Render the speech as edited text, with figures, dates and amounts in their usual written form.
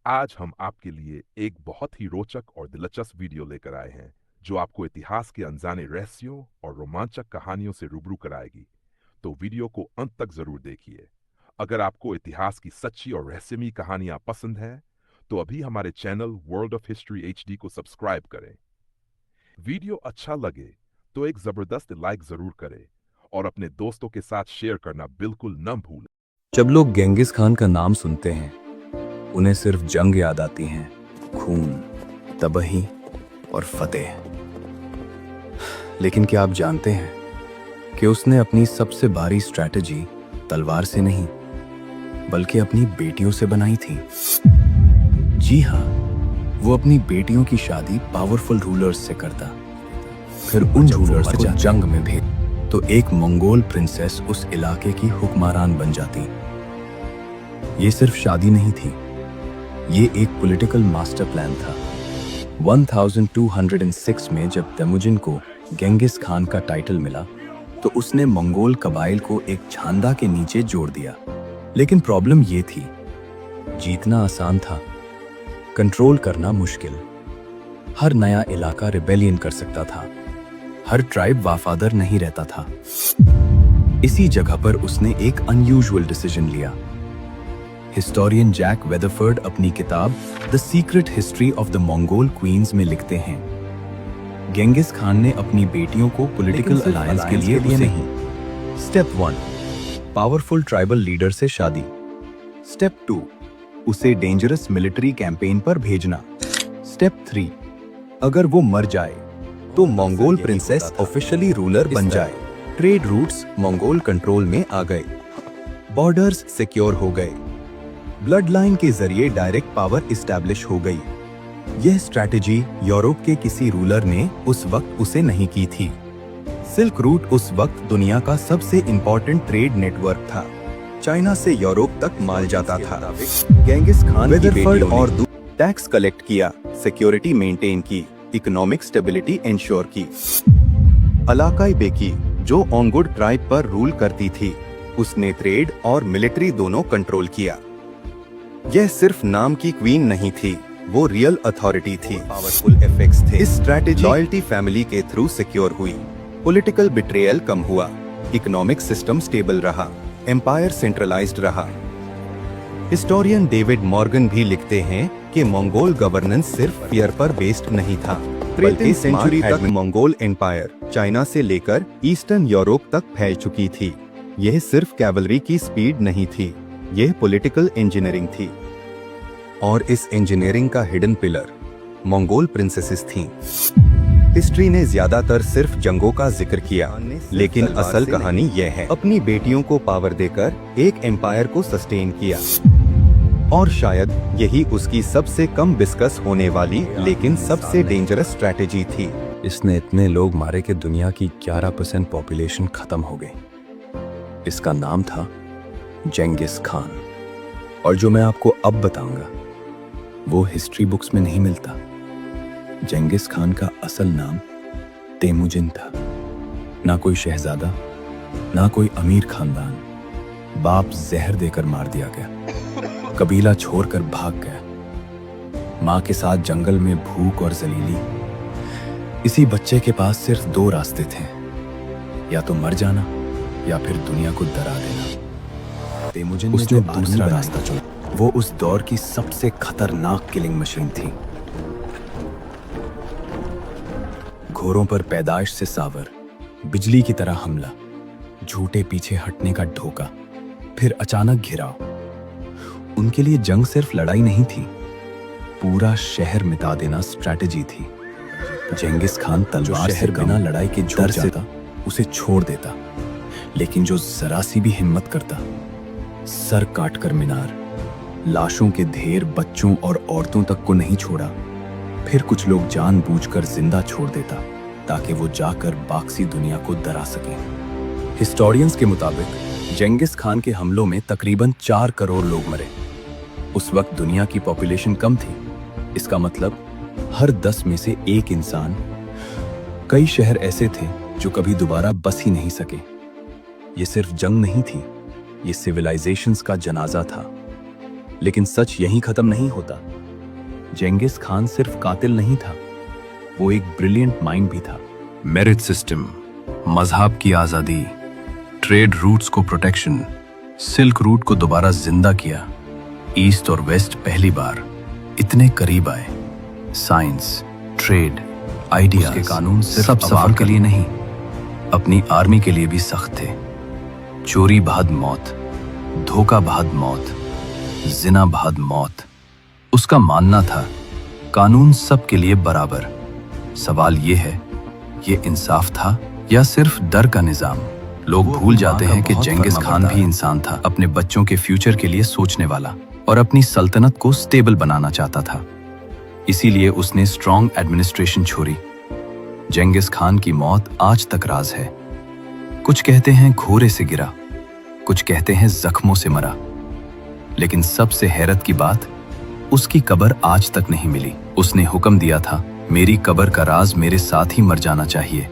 आज हम आपके लिए एक बहुत ही रोचक और दिलचस्प वीडियो लेकर आए हैं जो आपको इतिहास के अनजाने रहस्यों और रोमांचक कहानियों से रूबरू कराएगी। तो वीडियो को अंत तक जरूर देखिए। अगर आपको इतिहास की सच्ची और रहस्यमयी कहानियां पसंद हैं, तो अभी हमारे channel world of history HD को सब्सक्राइब करें। वीडियो अच्छा लगे तो एक जबरदस्त लाइक जरूर करें और अपने दोस्तों के साथ शेयर करना बिल्कुल न भूलें। जब लोग गेंगिस खान का नाम सुनते हैं, उन्हें सिर्फ जंग याद आती हैं, खून, तबाही और फतेह। लेकिन क्या आप जानते हैं कि उसने अपनी सबसे भारी स्ट्रैटेजी तलवार से नहीं, बल्कि अपनी बेटियों से बनाई थी। जी हाँ, वो अपनी बेटियों की शादी पावरफुल रूलर्स से करता, फिर उन रूलर्स को जंग में भेज तो एक मंगोल प्रिंसेस उस इलाके की हुक्मरान बन जाती। ये सिर्फ शादी नहीं थी, ये एक पॉलिटिकल मास्टर प्लान था। 1206 में जब तेमुजिन को गेंगिस खान का टाइटल मिला, तो उसने मंगोल कबाइल को एक छांदा के नीचे जोड़ दिया। लेकिन प्रॉब्लम ये थी, जीतना आसान था, कंट्रोल करना मुश्किल। हर नया इलाका रिबेलियन कर सकता था, हर ट्राइब वफादार नहीं रहता था। इसी जगह पर उसने एक अनयूजुअल डिसीजन लिया। हिस्टोरियन जैक वेदरफोर्ड अपनी किताब the secret history of the Mongol queens में लिखते हैं, गेंगिस खान ने अपनी बेटियों को पॉलिटिकल अलायंस के लिए नहीं। स्टेप 1, पावरफुल ट्राइबल लीडर से शादी। स्टेप 2, उसे डेंजरस मिलिट्री कैंपेन पर भेजना। स्टेप 3, अगर वो मर जाए तो मंगोल प्रिंसेस ऑफिशियली रूलर बन जाए। ट्रेड रूट्स मंगोल कंट्रोल में आ गए, बॉर्डर्स सिक्योर हो गए, ब्लड लाइन के जरिए डायरेक्ट पावर इस्टेब्लिश हो गई। यह स्ट्रैटेजी यूरोप के किसी रूलर ने उस वक्त उसे नहीं की थी। सिल्क रूट उस वक्त दुनिया का सबसे इंपॉर्टेंट ट्रेड नेटवर्क था। चाइना से यूरोप तक माल जाता था। गेंगिस खान वेदरफोर्ड और टैक्स कलेक्ट किया, सिक्योरिटी मेंटेन की, इकोनॉमिक स्टेबिलिटी इंश्योर की। अलाकाई बेकी, जो ओंगुड ट्राइब पर रूल करती थी, उसने ट्रेड और मिलिट्री दोनों कंट्रोल किया। यह सिर्फ नाम की क्वीन नहीं थी, वो रियल अथॉरिटी थी। पावरफुल इफेक्ट्स थे। इस स्ट्रैटेजी लॉयल्टी फैमिली के थ्रू सिक्योर हुई, पॉलिटिकल बिट्रेयल कम हुआ, इकोनॉमिक सिस्टम स्टेबल रहा, एम्पायर सेंट्रलाइज्ड रहा। हिस्टोरियन डेविड मॉर्गन भी लिखते हैं कि मंगोल गवर्नेंस सिर्फ फियर पर बेस्ड नहीं था, बल्कि सेंचुरी तक मंगोल एम्पायर चाइना से लेकर ईस्टर्न यूरोप तक फैल चुकी थी। यह सिर्फ कैवलरी की स्पीड नहीं थी, यह पॉलिटिकल इंजीनियरिंग थी। और इस इंजीनियरिंग का हिडन पिलर मंगोल प्रिंसेसेस थीं। हिस्ट्री ने ज्यादातर सिर्फ जंगों का जिक्र किया, लेकिन असल कहानी यह है, अपनी बेटियों को पावर देकर एक एम्पायर को सस्टेन किया। और शायद यही उसकी सबसे कम डिस्कस होने वाली लेकिन सबसे डेंजरस स्ट्रैटेजी थी। इसने इतने लोग मारे कि दुनिया की 11% पॉपुलेशन खत्म हो गई। इसका नाम था जेंगिस खान। और जो मैं आपको अब बताऊंगा, वो हिस्ट्री बुक्स में नहीं मिलता। जेंगिस खान का असल नाम तेमुजिन था। ना कोई शहजादा, ना कोई अमीर खानदान। बाप जहर देकर मार दिया गया, कबीला छोड़कर भाग गया, माँ के साथ जंगल में भूख और जलीली। इसी बच्चे के पास सिर्फ 2 रास्ते थे, या तो मर जाना या फिर दुनिया को डरा देना। तेमुजिन ने जो दूसरा रास्ता चुना, वो उस दौर की सबसे खतरनाक किलिंग मशीन थी। घोड़ों पर पैदाइश से सावर, बिजली की तरह हमला, झूठे पीछे हटने का धोखा, फिर अचानक घिराव। उनके लिए जंग सिर्फ लड़ाई नहीं थी, पूरा शहर मिटा देना स्ट्रैटेजी थी। जेंगिस खान तलवार से बिना लड़ाई के डर से उसे छोड़ देता, लेकिन जो जरा सी भी हिम्मत करता, सर काटकर मीनार, लाशों के ढेर, बच्चों और औरतों तक को नहीं छोड़ा। फिर कुछ लोग जानबूझकर जिंदा छोड़ देता, ताकि वो जाकर बाकी दुनिया को डरा सके। हिस्टोरियंस के मुताबिक जेंगिस खान के हमलों में तकरीबन 4 करोड़ लोग मरे। उस वक्त दुनिया की पॉपुलेशन कम थी, इसका मतलब हर 10 में से 1 इंसान। कई शहर ऐसे थे जो कभी दोबारा बस ही नहीं सके। ये सिर्फ जंग नहीं थी, ये सिविलाइजेशंस का जनाजा था। लेकिन सच यहीं खत्म नहीं होता। जेंगिस खान सिर्फ कातिल नहीं था, वो एक ब्रिलियंट माइंड भी था। मेरिट सिस्टम, मजहब की आजादी, ट्रेड रूट्स को प्रोटेक्शन, सिल्क रूट को दोबारा जिंदा किया। ईस्ट और वेस्ट पहली बार इतने करीब आए। साइंस, ट्रेड, आइडिया के कानून सब सफर के लिए नहीं, अपनी आर्मी के लिए भी सख्त थे। चोरी बाद मौत, धोखा बाद मौत, जिना बाद मौत। उसका मानना था कानून सबके लिए बराबर। सवाल ये है, ये इंसाफ था या सिर्फ डर का निजाम? लोग भूल जाते हैं कि जेंगिस खान भी इंसान था, अपने बच्चों के फ्यूचर के लिए सोचने वाला और अपनी सल्तनत को स्टेबल बनाना चाहता था। इसीलिए उसने स्ट्रॉन्ग एडमिनिस्ट्रेशन छोड़ी। जेंगिस खान की मौत आज तक राज है। कुछ कहते हैं घोड़े से गिरा, कुछ कहते हैं जख्मों से मरा, लेकिन सबसे हैरत की बात, उसकी कब्र आज तक नहीं मिली। उसने हुक्म दिया था, मेरी कब्र का राज मेरे साथ ही मर जाना चाहिए।